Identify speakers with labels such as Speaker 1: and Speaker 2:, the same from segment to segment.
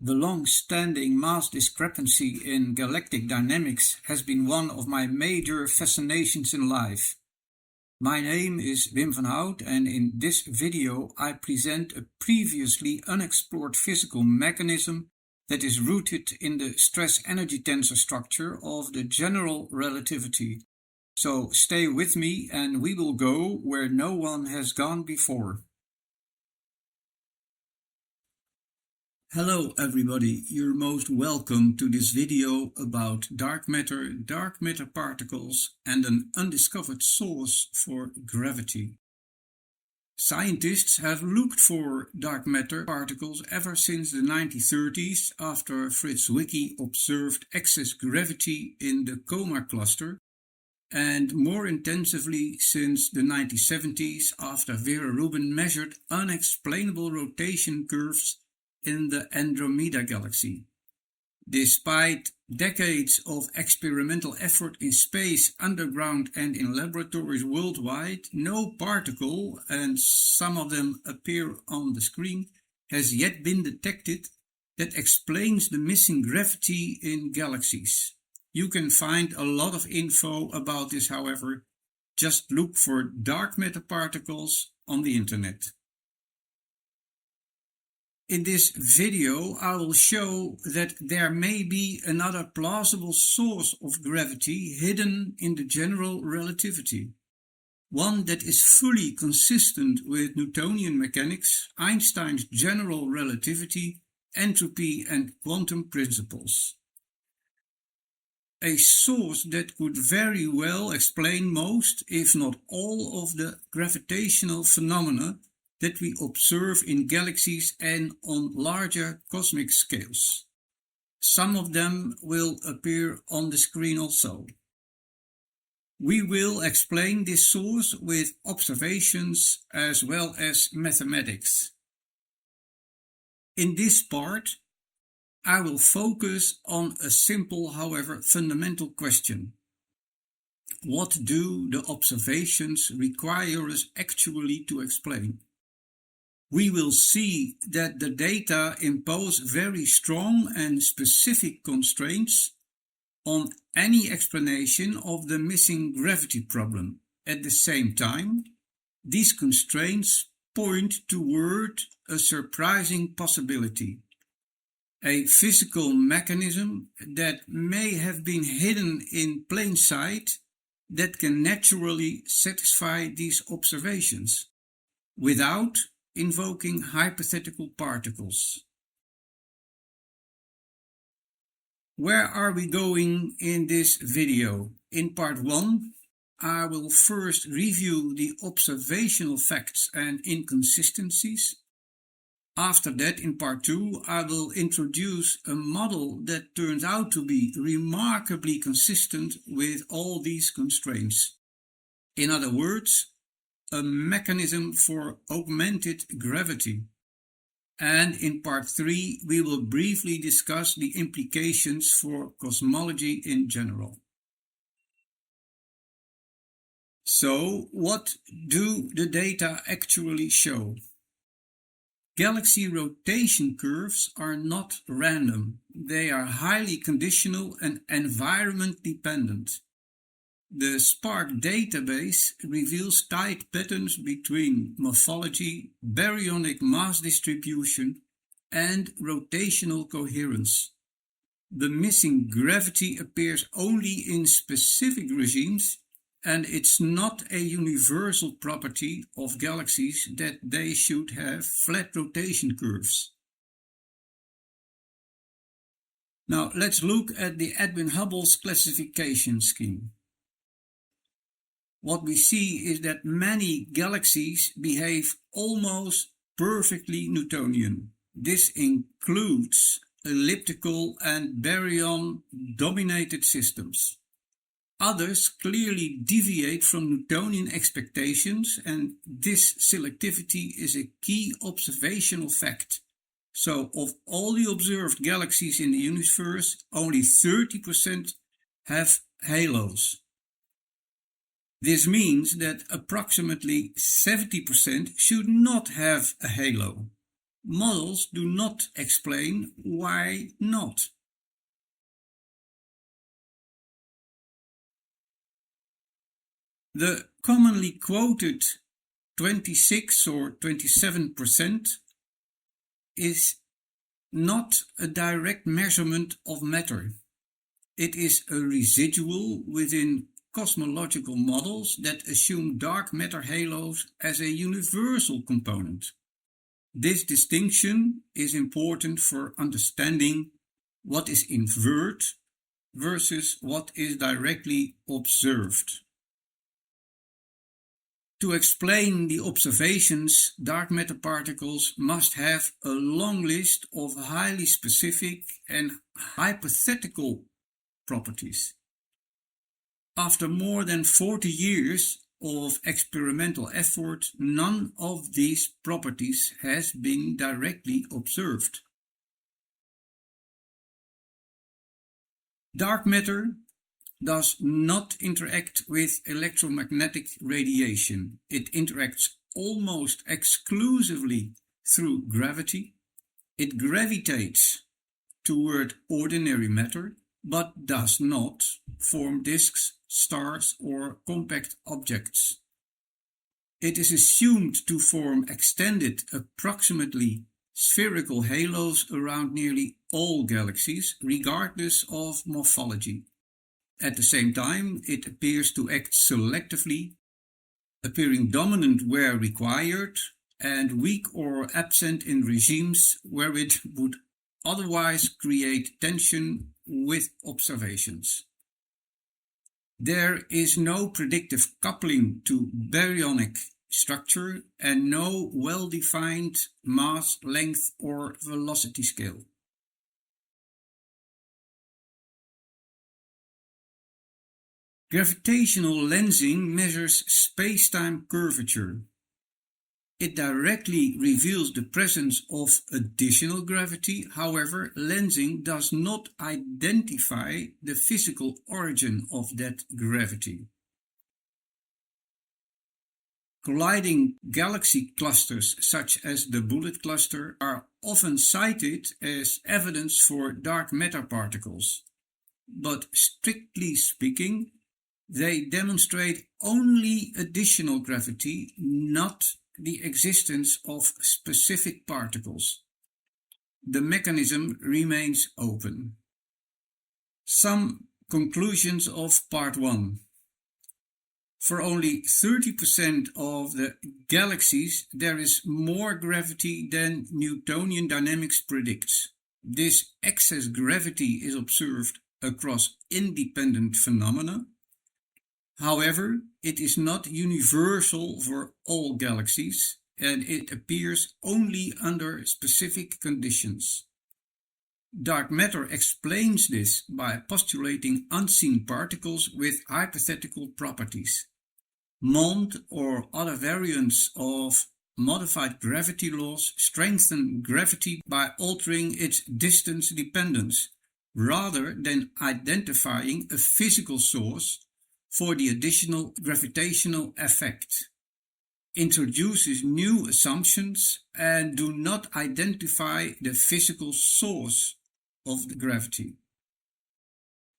Speaker 1: The long-standing mass discrepancy in galactic dynamics has been one of my major fascinations in life. My name is Wim van Hout, and in this video I present a previously unexplored physical mechanism that is rooted in the stress-energy tensor structure of the General Relativity. So stay with me and we will go where no one has gone before. Hello everybody, you're most welcome to this video about dark matter particles and an undiscovered source for gravity. Scientists have looked for dark matter particles ever since the 1930s after Fritz Zwicky observed excess gravity in the Coma cluster, and more intensively since the 1970s after Vera Rubin measured unexplainable rotation curves in the Andromeda galaxy. Despite decades of experimental effort in space, underground and in laboratories worldwide, no particle, and some of them appear on the screen, has yet been detected that explains the missing gravity in galaxies. You can find a lot of info about this, however. Just look for dark matter particles on the internet. In this video I will show that there may be another plausible source of gravity hidden in the general relativity. One that is fully consistent with Newtonian mechanics, Einstein's general relativity, entropy and quantum principles. A source that could very well explain most, if not all, of the gravitational phenomena that we observe in galaxies and on larger cosmic scales. Some of them will appear on the screen also. We will explain this source with observations as well as mathematics. In this part, I will focus on a simple, however fundamental question. What do the observations require us actually to explain? We will see that the data impose very strong and specific constraints on any explanation of the missing gravity problem. At the same time, these constraints point toward a surprising possibility. A physical mechanism that may have been hidden in plain sight that can naturally satisfy these observations without invoking hypothetical particles. Where are we going in this video? In part 1, I will first review the observational facts and inconsistencies. After that, in part 2, I will introduce a model that turns out to be remarkably consistent with all these constraints. In other words, a mechanism for augmented gravity. And in part 3, we will briefly discuss the implications for cosmology in general. So, what do the data actually show? Galaxy rotation curves are not random. They are highly conditional and environment dependent. The Spark database reveals tight patterns between morphology, baryonic mass distribution, and rotational coherence. The missing gravity appears only in specific regimes, and it's not a universal property of galaxies that they should have flat rotation curves. Now let's look at the Edwin Hubble's classification scheme. What we see is that many galaxies behave almost perfectly Newtonian. This includes elliptical and baryon-dominated systems. Others clearly deviate from Newtonian expectations, and this selectivity is a key observational fact. So, of all the observed galaxies in the universe, only 30% have halos. This means that approximately 70% should not have a halo. Models do not explain why not. The commonly quoted 26 or 27% is not a direct measurement of matter. It is a residual within cosmological models that assume dark matter halos as a universal component. This distinction is important for understanding what is inferred versus what is directly observed. To explain the observations, dark matter particles must have a long list of highly specific and hypothetical properties. After more than 40 years of experimental effort, none of these properties has been directly observed. Dark matter does not interact with electromagnetic radiation. It interacts almost exclusively through gravity. It gravitates toward ordinary matter, but does not form disks, stars, or compact objects. It is assumed to form extended, approximately spherical halos around nearly all galaxies, regardless of morphology. At the same time, it appears to act selectively, appearing dominant where required and weak or absent in regimes where it would otherwise create tension with observations. There is no predictive coupling to baryonic structure and no well-defined mass, length, or velocity scale. Gravitational lensing measures space-time curvature. It directly reveals the presence of additional gravity. However, lensing does not identify the physical origin of that gravity. Colliding galaxy clusters, such as the Bullet cluster, are often cited as evidence for dark matter particles, but strictly speaking, they demonstrate only additional gravity, not the existence of specific particles. The mechanism remains open. Some conclusions of Part 1. For only 30% of the galaxies, there is more gravity than Newtonian dynamics predicts. This excess gravity is observed across independent phenomena. However, it is not universal for all galaxies, and it appears only under specific conditions. Dark matter explains this by postulating unseen particles with hypothetical properties. MOND or other variants of modified gravity laws strengthen gravity by altering its distance dependence, rather than identifying a physical source for the additional gravitational effect. Introduces new assumptions and do not identify the physical source of the gravity.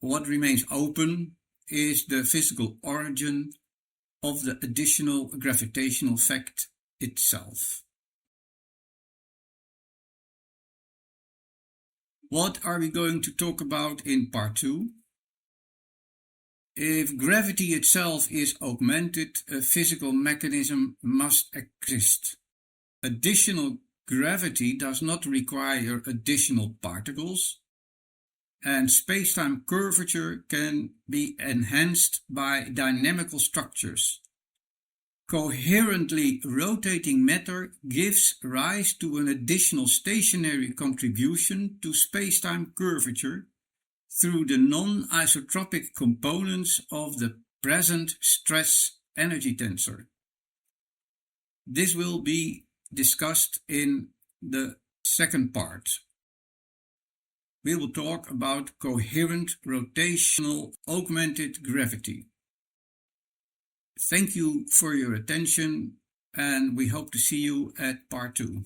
Speaker 1: What remains open is the physical origin of the additional gravitational effect itself. What are we going to talk about in Part 2? If gravity itself is augmented, a physical mechanism must exist. Additional gravity does not require additional particles, and space-time curvature can be enhanced by dynamical structures. Coherently rotating matter gives rise to an additional stationary contribution to space-time curvature through the non-isotropic components of the present stress energy tensor. This will be discussed in the second part. We will talk about coherent rotational augmented gravity. Thank you for your attention, and we hope to see you at Part 2.